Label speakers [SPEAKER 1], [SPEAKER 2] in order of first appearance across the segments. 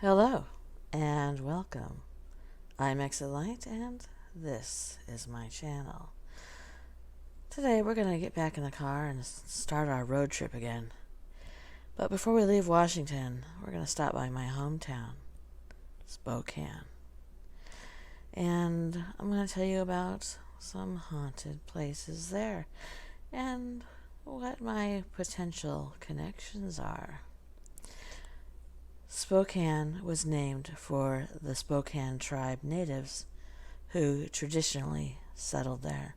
[SPEAKER 1] Hello and welcome. I'm Exit and this is my channel. Today we're going to get back in the car and start our road trip again. But before we leave Washington, we're going to stop by my hometown, Spokane. And I'm going to tell you about some haunted places there and what my potential connections are. Spokane was named for the Spokane tribe natives who traditionally settled there.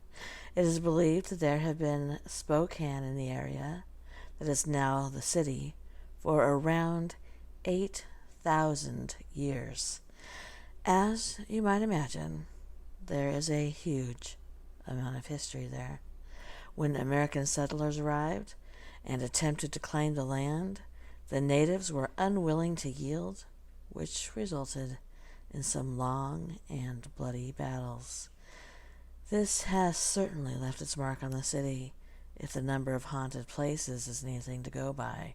[SPEAKER 1] It is believed that there have been Spokane in the area that is now the city for around 8,000 years. As you might imagine, there is a huge amount of history there. When American settlers arrived and attempted to claim the land, the natives were unwilling to yield, which resulted in some long and bloody battles. This has certainly left its mark on the city, if the number of haunted places is anything to go by.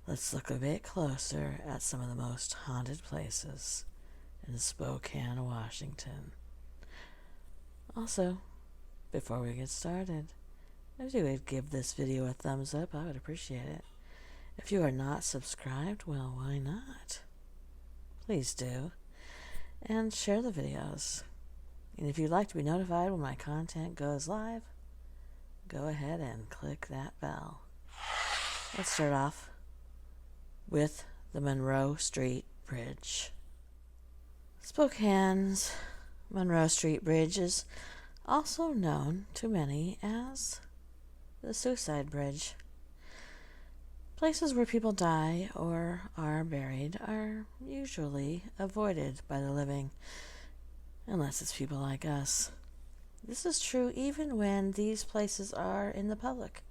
[SPEAKER 1] Let's look a bit closer at some of the most haunted places in Spokane, Washington. Also, before we get started, if you would give this video a thumbs up, I would appreciate it. If you are not subscribed, well, why not? Please do. And share the videos. And if you'd like to be notified when my content goes live, go ahead and click that bell. Let's start off with the Monroe Street Bridge. Spokane's Monroe Street Bridge is also known to many as the Suicide Bridge. Places where people die or are buried are usually avoided by the living, unless it's people like us. This is true even when these places are in the public,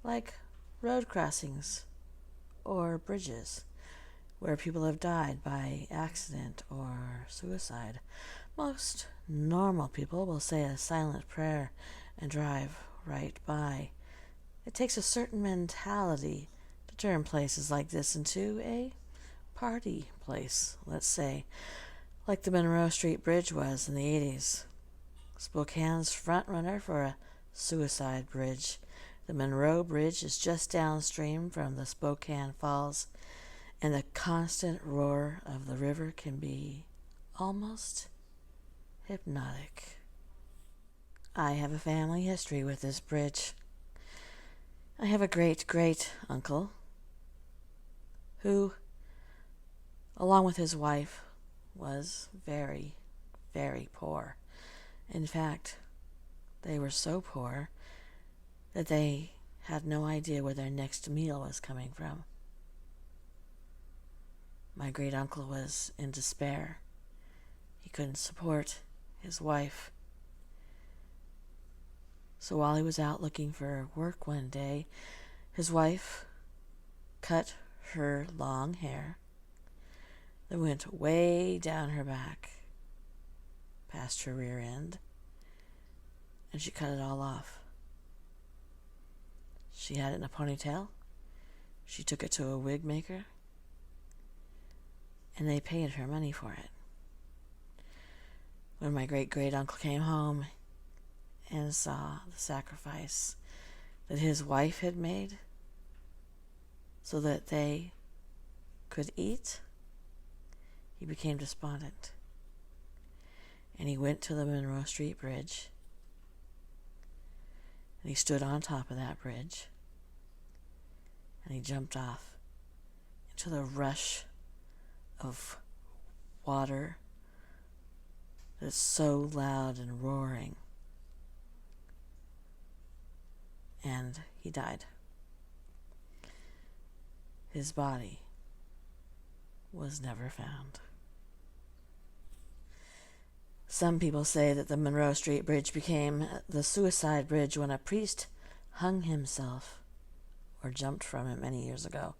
[SPEAKER 1] like road crossings or bridges, where people have died by accident or suicide. Most normal people will say a silent prayer and drive right by. It takes a certain mentality to turn places like this into a party place, let's say, like the Monroe Street Bridge was in the 80s. Spokane's front runner for a suicide bridge. The Monroe Bridge is just downstream from the Spokane Falls, and the constant roar of the river can be almost hypnotic. I have a family history with this bridge. I have a great-great-uncle who, along with his wife, was very, very poor. In fact, they were so poor that they had no idea where their next meal was coming from. My great-uncle was in despair. He couldn't support his wife. So while he was out looking for work one day, his wife cut her long hair that went way down her back, past her rear end, and she cut it all off. She had it in a ponytail. She took it to a wig maker, and they paid her money for it. When my great-great-uncle came home and saw the sacrifice that his wife had made so that they could eat, he became despondent. And he went to the Monroe Street Bridge, and he stood on top of that bridge, and he jumped off into the rush of water that's so loud and roaring. And he died. His body was never found. Some people say that the Monroe Street Bridge became the suicide bridge when a priest hung himself or jumped from it many years ago.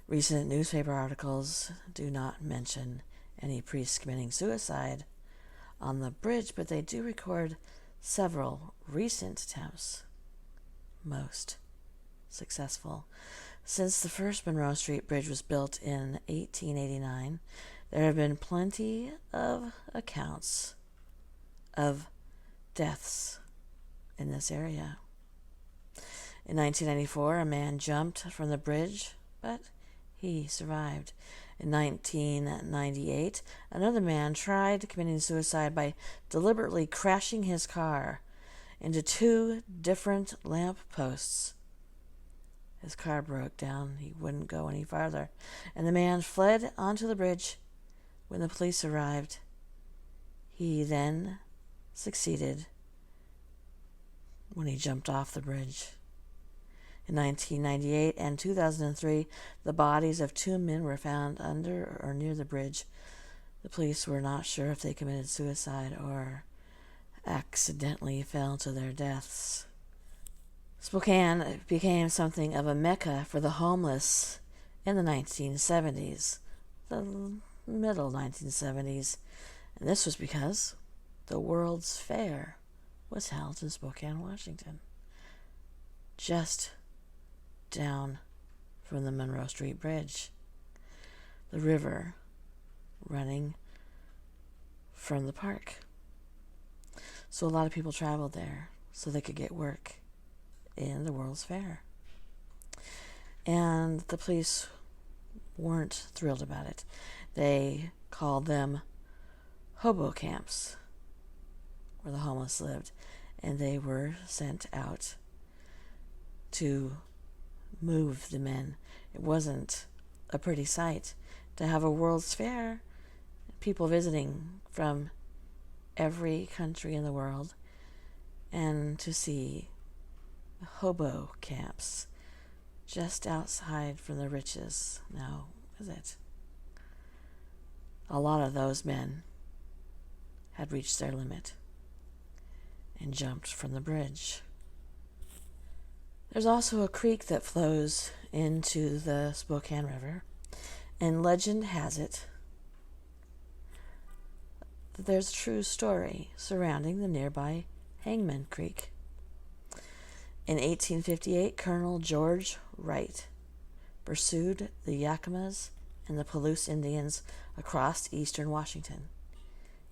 [SPEAKER 1] Recent newspaper articles do not mention any priests committing suicide on the bridge, but they do record several recent attempts, most successful. Since the first Monroe Street Bridge was built in 1889, there have been plenty of accounts of deaths in this area. In 1994, a man jumped from the bridge, but he survived. In 1998, another man tried committing suicide by deliberately crashing his car into two different lamp posts. His car broke down. He wouldn't go any farther, and the man fled onto the bridge. When the police arrived, he then succeeded when he jumped off the bridge. In 1998 and 2003, the bodies of two men were found under or near the bridge. The police were not sure if they committed suicide or accidentally fell to their deaths. Spokane became something of a mecca for the homeless in the 1970s, the middle 1970s, and this was because the World's Fair was held in Spokane, Washington, just down from the Monroe Street Bridge, the river running from the park. So a lot of people traveled there so they could get work in the World's Fair. And the police weren't thrilled about it. They called them hobo camps, where the homeless lived, and they were sent out to move the men. It wasn't a pretty sight to have a World's Fair, people visiting from every country in the world, and to see hobo camps just outside from the riches. No, is it? A lot of those men had reached their limit and jumped from the bridge. There's also a creek that flows into the Spokane River, and legend has it that there's a true story surrounding the nearby Hangman Creek. In 1858, Colonel George Wright pursued the Yakimas and the Palouse Indians across eastern Washington.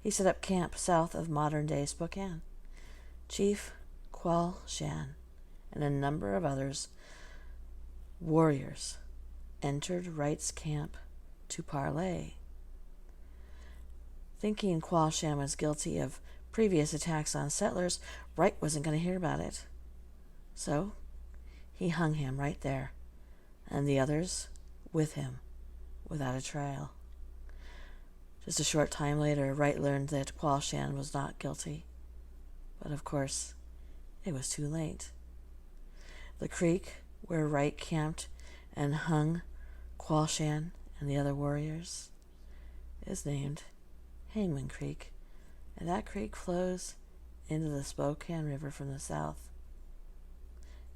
[SPEAKER 1] He set up camp south of modern-day Spokane. Chief Qual Shan and a number of others, warriors, entered Wright's camp to parley. Thinking Qual Shan was guilty of previous attacks on settlers, Wright wasn't going to hear about it. So he hung him right there, and the others with him, without a trial. Just a short time later, Wright learned that Qual Shan was not guilty. But of course, it was too late. The creek where Wright camped and hung Qual Shan and the other warriors is named Hangman Creek, and that creek flows into the Spokane River from the south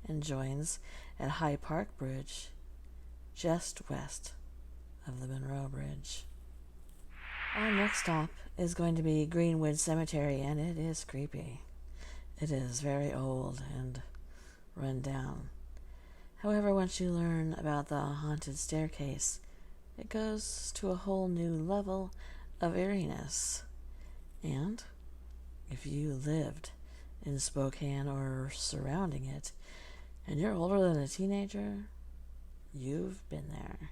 [SPEAKER 1] and joins at High Park Bridge, just west of the Monroe Bridge. Our next stop is going to be Greenwood Cemetery, and it is creepy. It is very old and run down. However, once you learn about the haunted staircase, it goes to a whole new level of eeriness. And if you lived in Spokane or surrounding it, and you're older than a teenager, you've been there.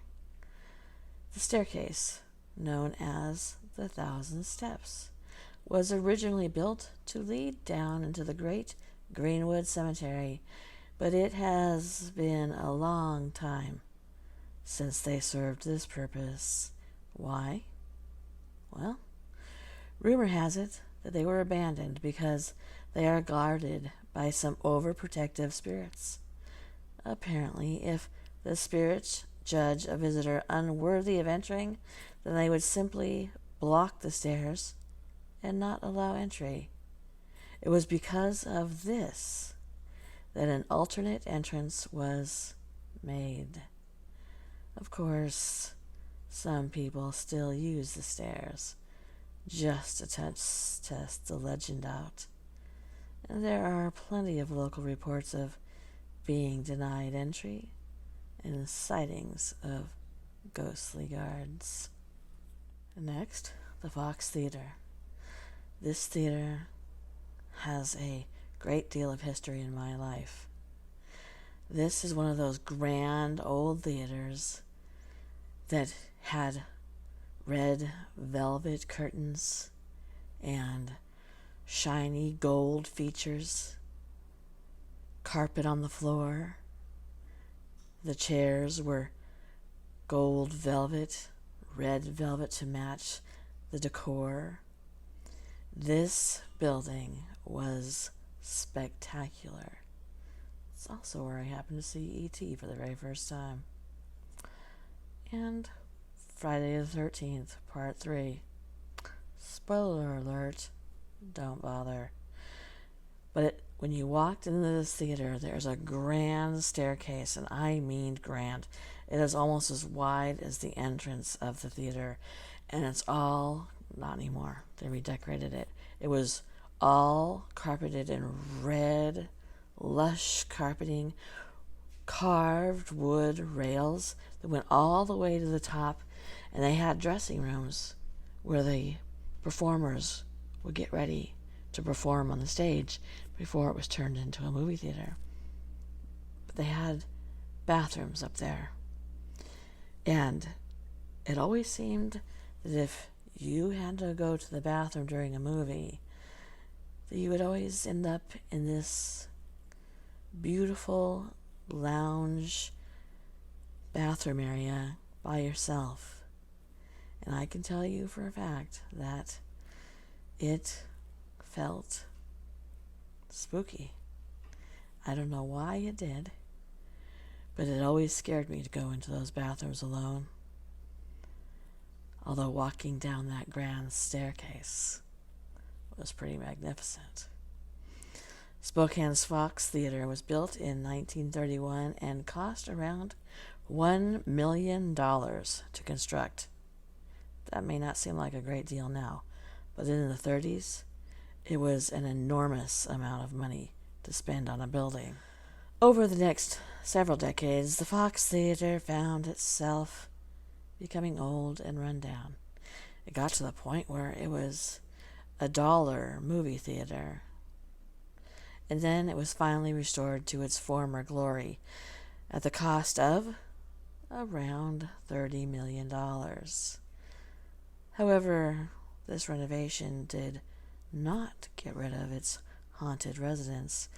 [SPEAKER 1] The staircase, known as the 1,000 Steps, was originally built to lead down into the great Greenwood Cemetery, but it has been a long time since they served this purpose. Why? Well, rumor has it that they were abandoned because they are guarded by some overprotective spirits. Apparently, if the spirits judge a visitor unworthy of entering, then they would simply block the stairs and not allow entry. It was because of this that an alternate entrance was made. Of course, some people still use the stairs just to test the legend out. And there are plenty of local reports of being denied entry and sightings of ghostly guards. Next, the Fox Theater. This theater has a great deal of history in my life. This is one of those grand old theaters that had red velvet curtains and shiny gold features, carpet on the floor. The chairs were gold velvet, red velvet to match the decor. This building was spectacular. It's also where I happened to see E.T. for the very first time. And Friday the 13th, Part 3. Spoiler alert, don't bother. But when you walked into this theater, there's a grand staircase, and I mean grand. It is almost as wide as the entrance of the theater, and it's all, not anymore, they redecorated it. It was all carpeted in red, lush carpeting, carved wood rails that went all the way to the top, and they had dressing rooms where the performers would get ready to perform on the stage before it was turned into a movie theater. But they had bathrooms up there. And it always seemed that if you had to go to the bathroom during a movie, that you would always end up in this beautiful lounge bathroom area by yourself. And I can tell you for a fact that it felt spooky. I don't know why it did, but it always scared me to go into those bathrooms alone. Although walking down that grand staircase was pretty magnificent. Spokane's Fox Theater was built in 1931 and cost around $1 million to construct. That may not seem like a great deal now, but in the 30s, it was an enormous amount of money to spend on a building. Over the next several decades, the Fox Theater found itself becoming old and run down. It got to the point where it was a $1 movie theater. And then it was finally restored to its former glory at the cost of around $30 million. However, this renovation did not get rid of its haunted residents.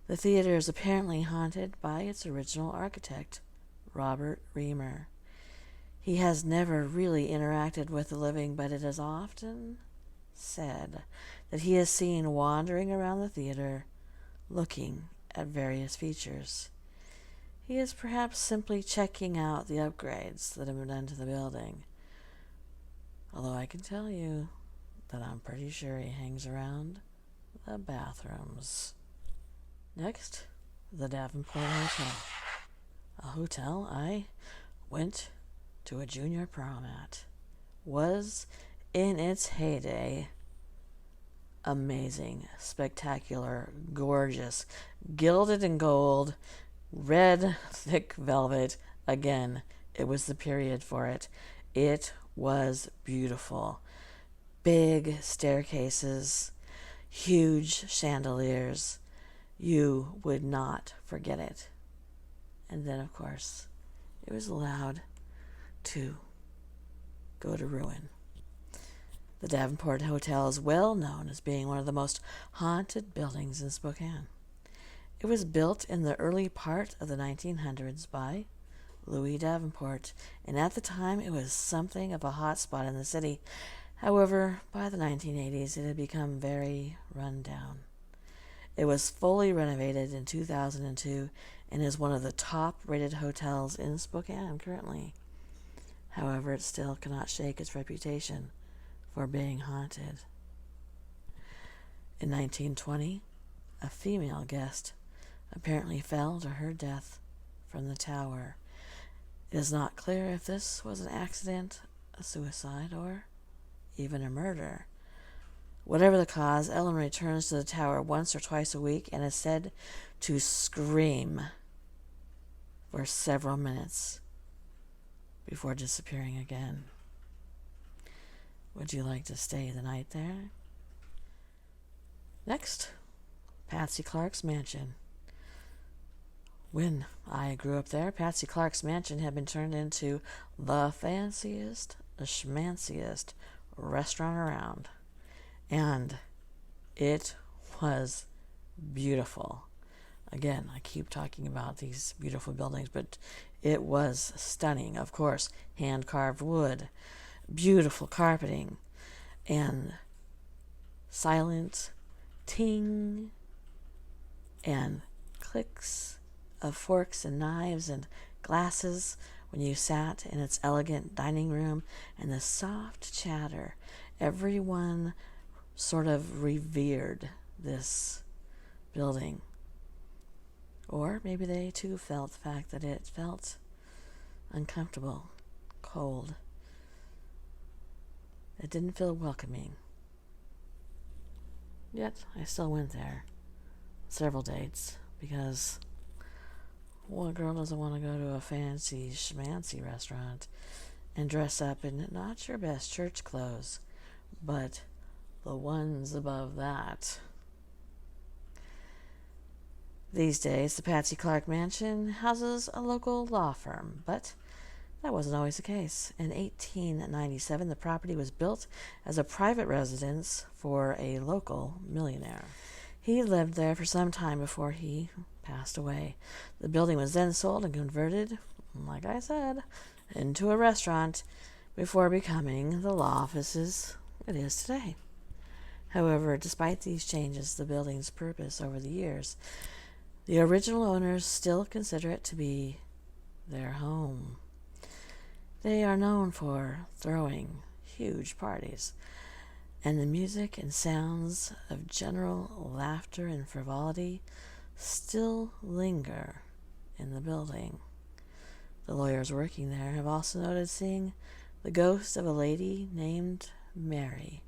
[SPEAKER 1] The theater is apparently haunted by its original architect, Robert Reamer. He has never really interacted with the living, but it is often said that he is seen wandering around the theater looking at various features. He is perhaps simply checking out the upgrades that have been done to the building. Although I can tell you that I'm pretty sure he hangs around the bathrooms. Next, the Davenport Hotel. A hotel I went to a junior prom at. Was, in its heyday, amazing, spectacular, gorgeous, gilded in gold, red, thick velvet. Again, it was the period for it. It was beautiful. Big staircases, huge chandeliers. You would not forget it. And then, of course, it was allowed to go to ruin. The Davenport Hotel is well known as being one of the most haunted buildings in Spokane. It was built in the early part of the 1900s by Louis Davenport, and at the time it was something of a hot spot in the city. However, by the 1980s it had become very run down. It was fully renovated in 2002 and is one of the top-rated hotels in Spokane currently. However, it still cannot shake its reputation for being haunted. In 1920, a female guest apparently fell to her death from the tower. It is not clear if this was an accident, a suicide, or even a murder. Whatever the cause, Ellen returns to the tower once or twice a week and is said to scream for several minutes before disappearing again. Would you like to stay the night there? Next, Patsy Clark's mansion. When I grew up there, Patsy Clark's mansion had been turned into the fanciest, the schmanciest restaurant around. And it was beautiful. Again, I keep talking about these beautiful buildings, but it was stunning. Of course, hand-carved wood, beautiful carpeting, and silent ting and clicks of forks and knives and glasses when you sat in its elegant dining room, and the soft chatter. Everyone sort of revered this building. Or maybe they too felt the fact that it felt uncomfortable, cold. It didn't feel welcoming. Yet I still went there several dates because what girl doesn't want to go to a fancy schmancy restaurant and dress up in not your best church clothes, but the ones above that? These days, the Patsy Clark Mansion houses a local law firm, but that wasn't always the case. In 1897, the property was built as a private residence for a local millionaire. He lived there for some time before he passed away. The building was then sold and converted, like I said, into a restaurant before becoming the law offices it is today. However, despite these changes, the building's purpose over the years, the original owners still consider it to be their home. They are known for throwing huge parties, and the music and sounds of general laughter and frivolity still linger in the building. The lawyers working there have also noted seeing the ghost of a lady named Mary.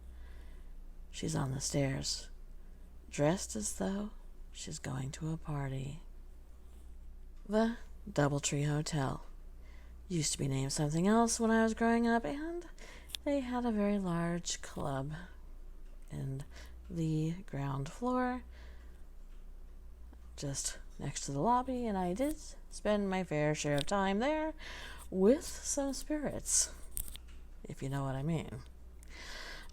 [SPEAKER 1] She's on the stairs, dressed as though she's going to a party. The Doubletree Hotel used to be named something else when I was growing up, and they had a very large club in the ground floor just next to the lobby, and I did spend my fair share of time there with some spirits, if you know what I mean.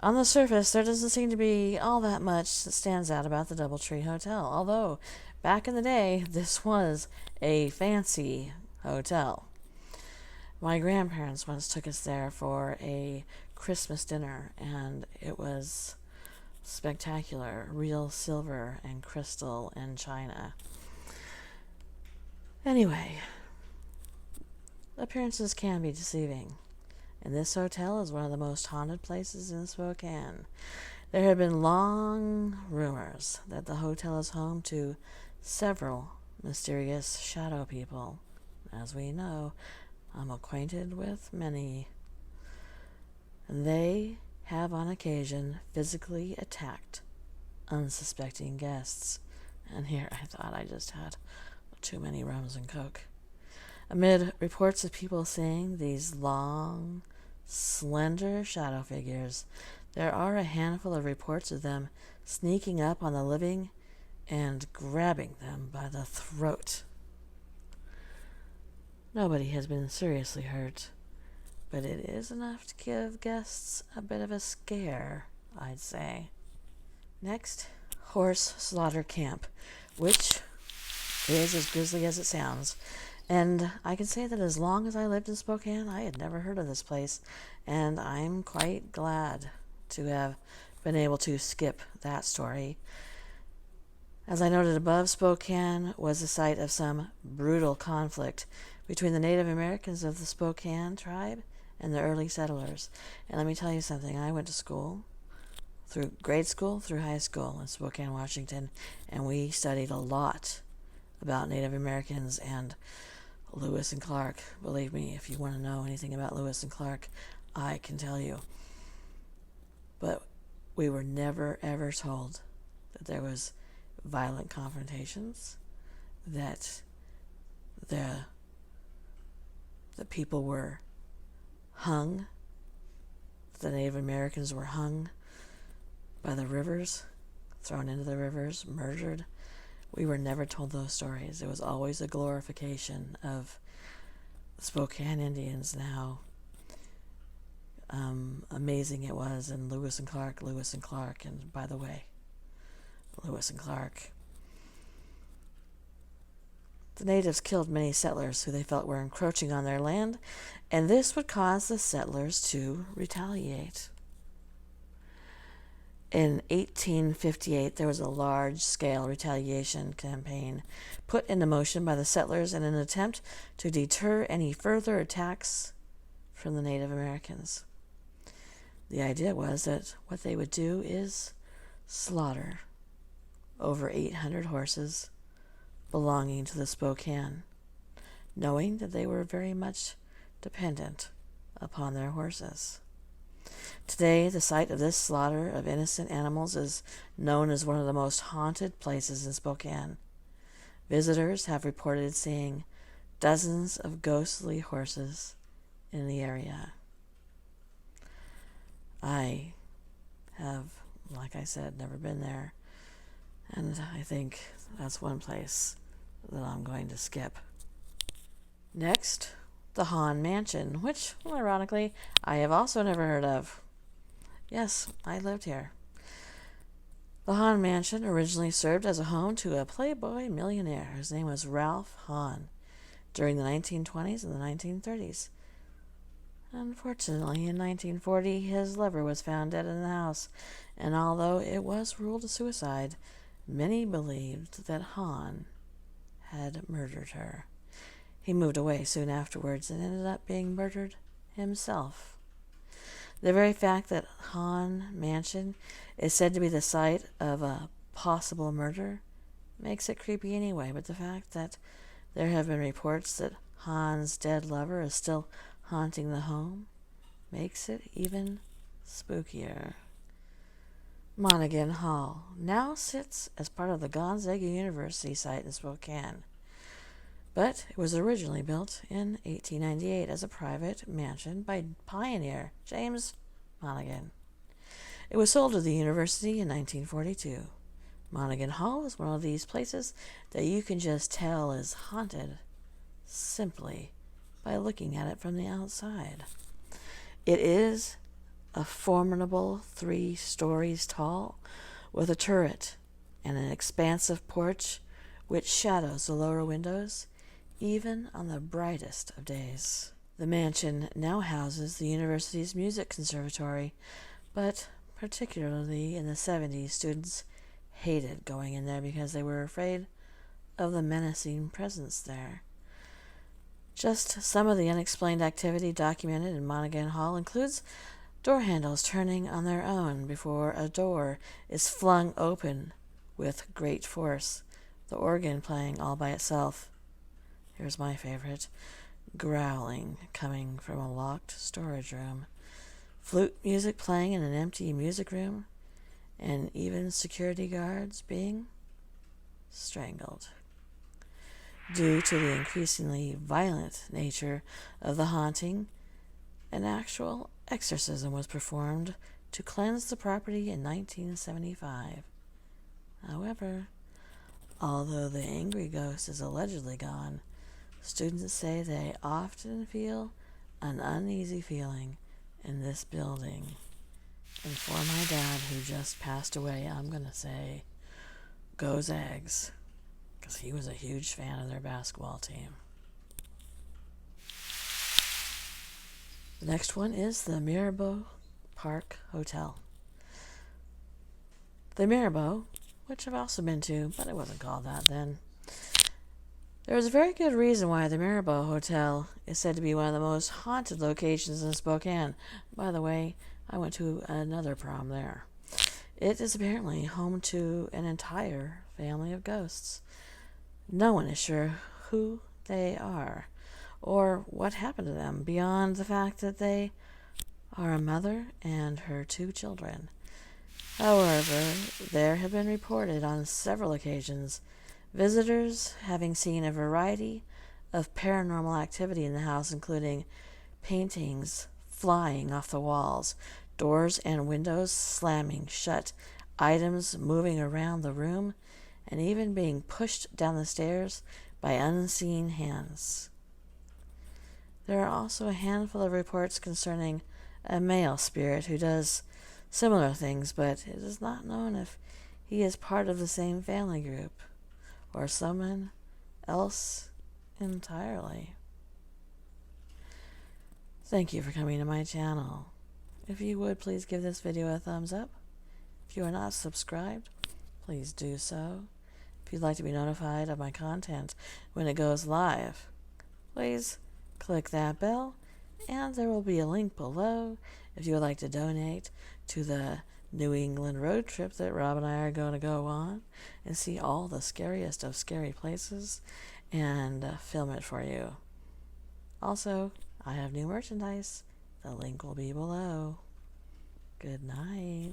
[SPEAKER 1] On the surface, there doesn't seem to be all that much that stands out about the Doubletree Hotel, although back in the day, this was a fancy hotel. My grandparents once took us there for a Christmas dinner, and it was spectacular. Real silver and crystal and china. Anyway, appearances can be deceiving, and this hotel is one of the most haunted places in Spokane. There have been long rumors that the hotel is home to several mysterious shadow people. As we know, I'm acquainted with many. They have on occasion physically attacked unsuspecting guests. And here I thought I just had too many rums and coke. Amid reports of people seeing these long, slender shadow figures, there are a handful of reports of them sneaking up on the living and grabbing them by the throat. Nobody has been seriously hurt, but it is enough to give guests a bit of a scare, I'd say. Next, Horse Slaughter Camp, which is as grisly as it sounds. And I can say that as long as I lived in Spokane, I had never heard of this place, and I'm quite glad to have been able to skip that story. As I noted above, Spokane was the site of some brutal conflict between the Native Americans of the Spokane tribe and the early settlers. And let me tell you something, I went to school, through grade school, through high school in Spokane, Washington, and we studied a lot about Native Americans and Lewis and Clark. Believe me, if you want to know anything about Lewis and Clark, I can tell you. But we were never, ever told that there was violent confrontations, that the that people were hung, the Native Americans were hung by the rivers, thrown into the rivers, murdered. We were never told those stories. It was always a glorification of the Spokane Indians and how amazing it was, and Lewis and Clark, and by the way, Lewis and Clark. The natives killed many settlers who they felt were encroaching on their land, and this would cause the settlers to retaliate. In 1858, there was a large-scale retaliation campaign put into motion by the settlers in an attempt to deter any further attacks from the Native Americans. The idea was that what they would do is slaughter over 800 horses belonging to the Spokane, knowing that they were very much dependent upon their horses. Today, the site of this slaughter of innocent animals is known as one of the most haunted places in Spokane. Visitors have reported seeing dozens of ghostly horses in the area. I have, like I said, never been there, and I think that's one place that I'm going to skip. Next, the Hahn Mansion, which, ironically, I have also never heard of. Yes, I lived here. The Hahn Mansion originally served as a home to a playboy millionaire whose name was Ralph Hahn during the 1920s and the 1930s. Unfortunately, in 1940, his lover was found dead in the house, and although it was ruled a suicide, many believed that Hahn had murdered her. He moved away soon afterwards and ended up being murdered himself. The very fact that Hahn Mansion is said to be the site of a possible murder makes it creepy anyway, but the fact that there have been reports that Hahn's dead lover is still haunting the home makes it even spookier. Monegan Hall now sits as part of the Gonzaga University site in Spokane, but it was originally built in 1898 as a private mansion by pioneer James Monaghan. It was sold to the university in 1942. Monegan Hall is one of these places that you can just tell is haunted simply by looking at it from the outside. It is a formidable 3 stories tall with a turret and an expansive porch which shadows the lower windows even on the brightest of days. The mansion now houses the university's music conservatory, but particularly in the 70s, students hated going in there because they were afraid of the menacing presence there. Just some of the unexplained activity documented in Monegan Hall includes door handles turning on their own before a door is flung open with great force, the organ playing all by itself. Here's my favorite: growling coming from a locked storage room, flute music playing in an empty music room, and even security guards being strangled. Due to the increasingly violent nature of the haunting, an actual exorcism was performed to cleanse the property in 1975. However, although the angry ghost is allegedly gone, students say they often feel an uneasy feeling in this building. And for my dad, who just passed away, I'm going to say, go Zags, because he was a huge fan of their basketball team. The next one is the Mirabeau Park Hotel. The Mirabeau, which I've also been to, but it wasn't called that then. There is a very good reason why the Mirabeau Hotel is said to be one of the most haunted locations in Spokane. By the way, I went to another prom there. It is apparently home to an entire family of ghosts. No one is sure who they are or what happened to them beyond the fact that they are a mother and her 2 children. However, there have been reported on several occasions visitors having seen a variety of paranormal activity in the house, including paintings flying off the walls, doors and windows slamming shut, items moving around the room, and even being pushed down the stairs by unseen hands. There are also a handful of reports concerning a male spirit who does similar things, but it is not known if he is part of the same family group or someone else entirely. Thank you for coming to my channel. If you would, please give this video a thumbs up. If you are not subscribed, please do so. If you'd like to be notified of my content when it goes live, please click that bell, and there will be a link below if you would like to donate to the New England road trip that Rob and I are going to go on and see all the scariest of scary places and film it for you. Also, I have new merchandise. The link will be below. Good night.